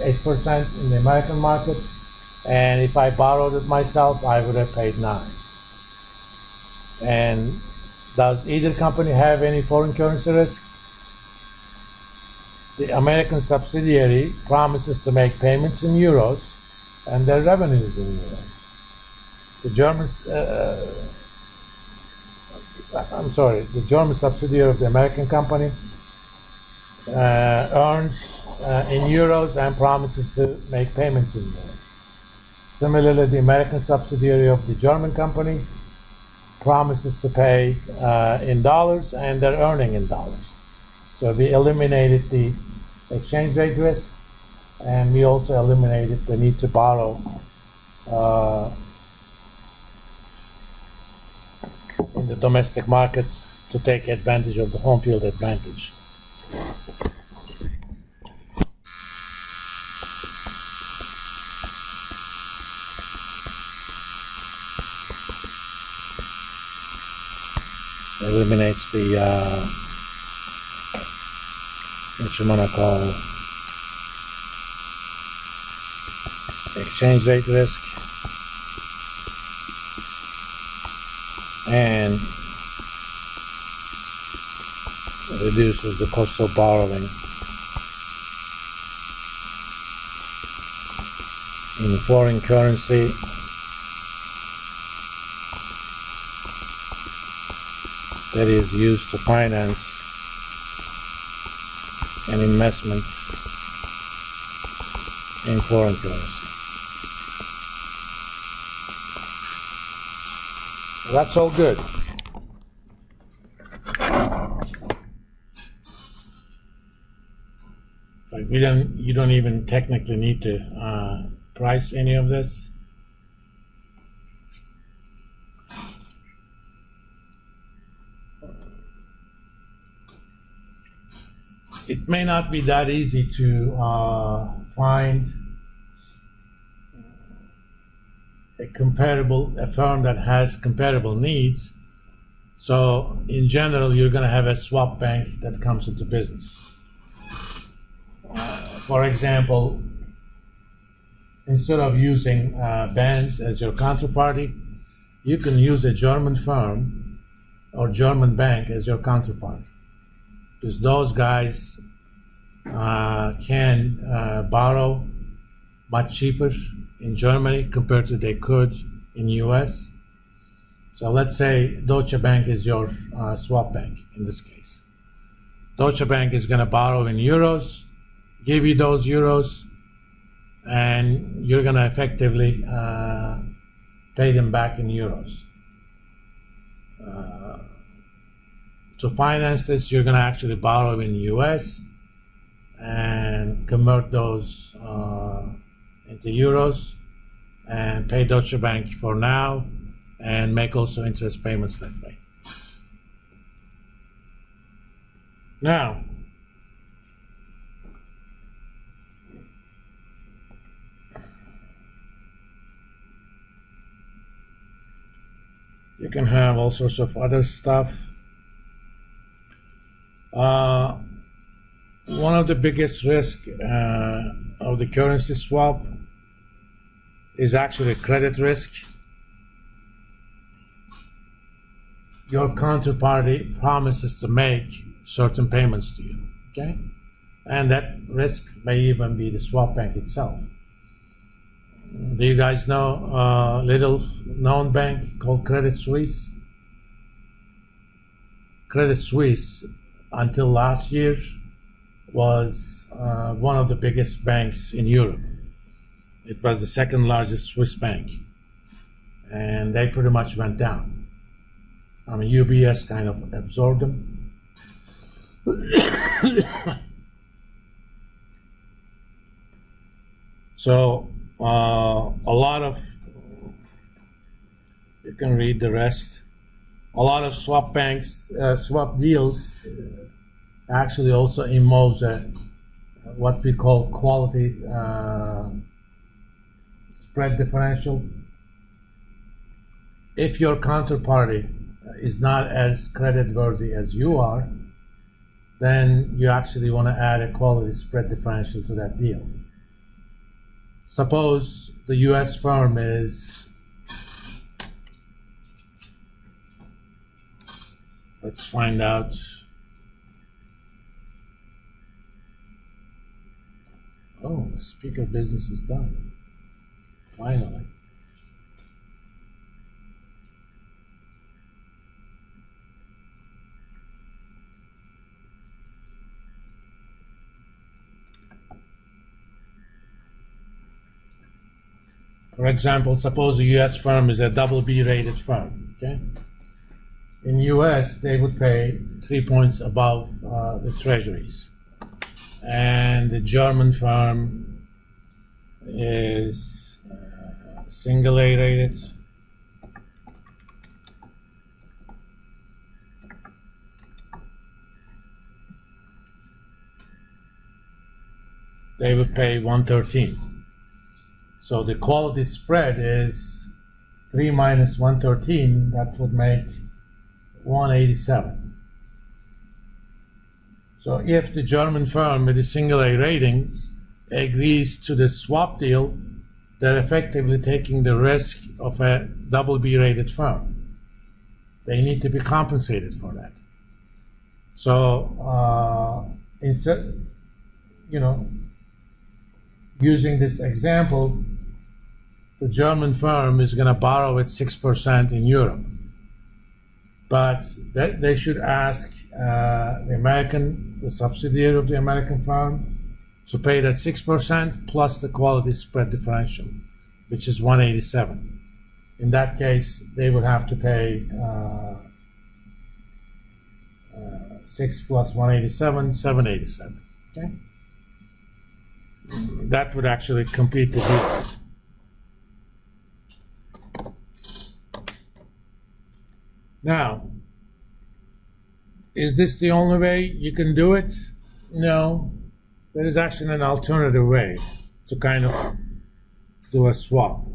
8% in the American market, and if I borrowed it myself, I would have paid 9. And does either company have any foreign currency risk? The American subsidiary promises to make payments in euros and their revenues in euros. The German subsidiary of the American company earns in euros and promises to make payments in euros. Similarly, the American subsidiary of the German company promises to pay in dollars and they're earning in dollars. So we eliminated the exchange rate risk, and we also eliminated the need to borrow in the domestic markets to take advantage of the home field advantage. Eliminates the what you want to call exchange rate risk, and reduces the cost of borrowing in foreign currency that is used to finance an investment in foreign currency. That's all good. But you don't even technically need to price any of this. It may not be that easy to find a firm that has comparable needs. So in general, you're going to have a swap bank that comes into business. For example, instead of using banks as your counterparty, you can use a German firm or German bank as your counterparty, because those guys can borrow much cheaper in Germany compared to they could in US. So let's say Deutsche Bank is your swap bank in this case. Deutsche Bank is going to borrow in euros, give you those euros, and you're going to effectively pay them back in euros. To finance this, you're going to actually borrow in US and convert those into euros and pay Deutsche Bank for now and make also interest payments that way. Now, you can have all sorts of other stuff. One of the biggest risks of the currency swap is actually credit risk. Your counterparty promises to make certain payments to you, okay? And that risk may even be the swap bank itself. Do you guys know a little known bank called Credit Suisse? Credit Suisse, until last year, was one of the biggest banks in Europe. It was the second largest Swiss bank, and they pretty much went down. I mean, UBS kind of absorbed them. So a lot of, you can read the rest, a lot of swap banks, swap deals actually also involves what we call quality spread differential. If your counterparty is not as creditworthy as you are, then you actually want to add a quality spread differential to that deal. suppose the US firm is, let's find out. Oh, the speaker business is done. Finally. For example, suppose a US firm is a double B rated firm, okay? In US, they would pay 3 points above the treasuries. And the German firm is single A rated. They would pay 113. So the quality spread is 3 minus 113, that would make 187. So if the German firm with a single A rating agrees to the swap deal, they're effectively taking the risk of a double B rated firm. They need to be compensated for that. So instead, using this example, the German firm is going to borrow at 6% in Europe. But they should ask the subsidiary of the American firm to pay that 6% plus the quality spread differential, which is 187. In that case, they would have to pay 6 plus 187, 787. Okay? That would actually complete the deal. Now, is this the only way you can do it? No. There is actually an alternative way to kind of do a swap.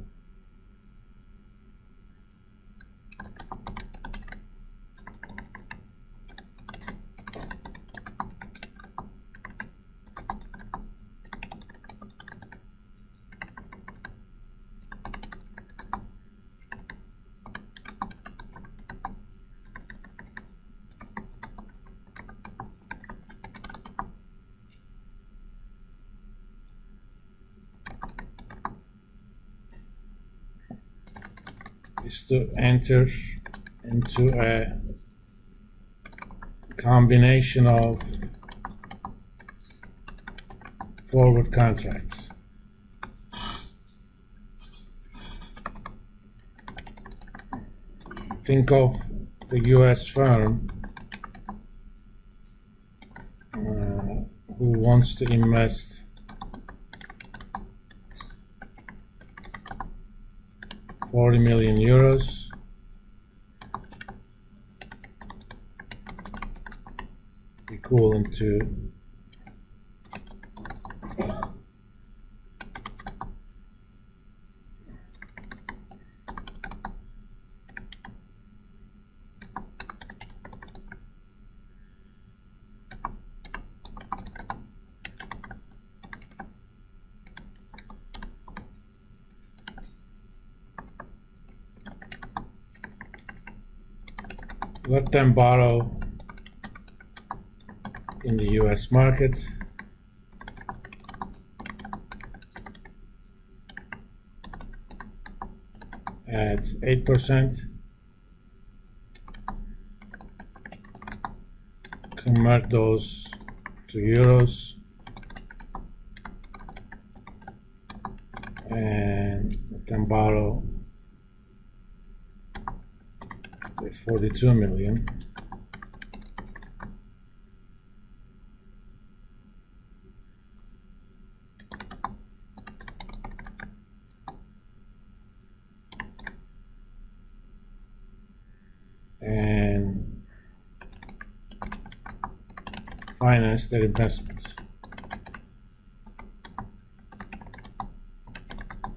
Is to enter into a combination of forward contracts. Think of the US firm who wants to invest €40 million, equivalent to let them borrow in the US market at 8%, convert those to euros, and let them borrow the 42 million. And finance their investments.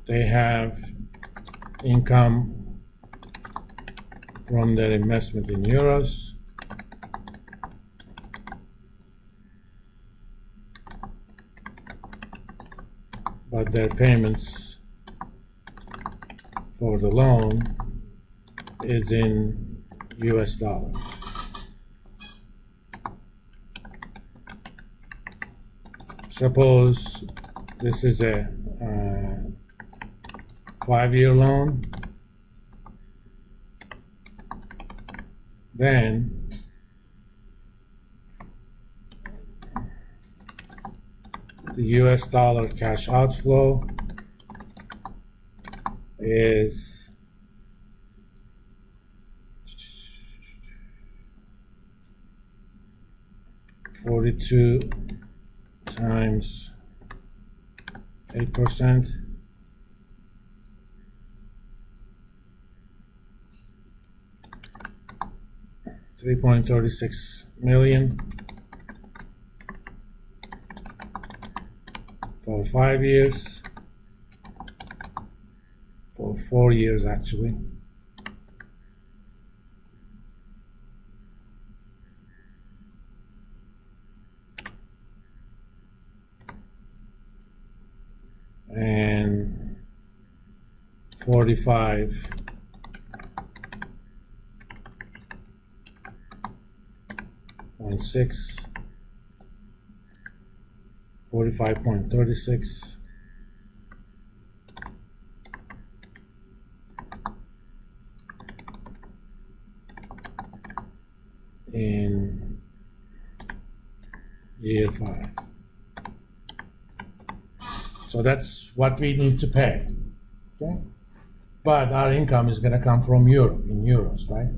They have income from their investment in euros, but their payments for the loan is in US dollars. Suppose this is a 5-year loan, then the US dollar cash outflow is $42 times 8%, $3.36 million for 5 years, for 4 years actually. And 45.36 in year 5. So that's what we need to pay, okay? But our income is going to come from Europe, in euros, right?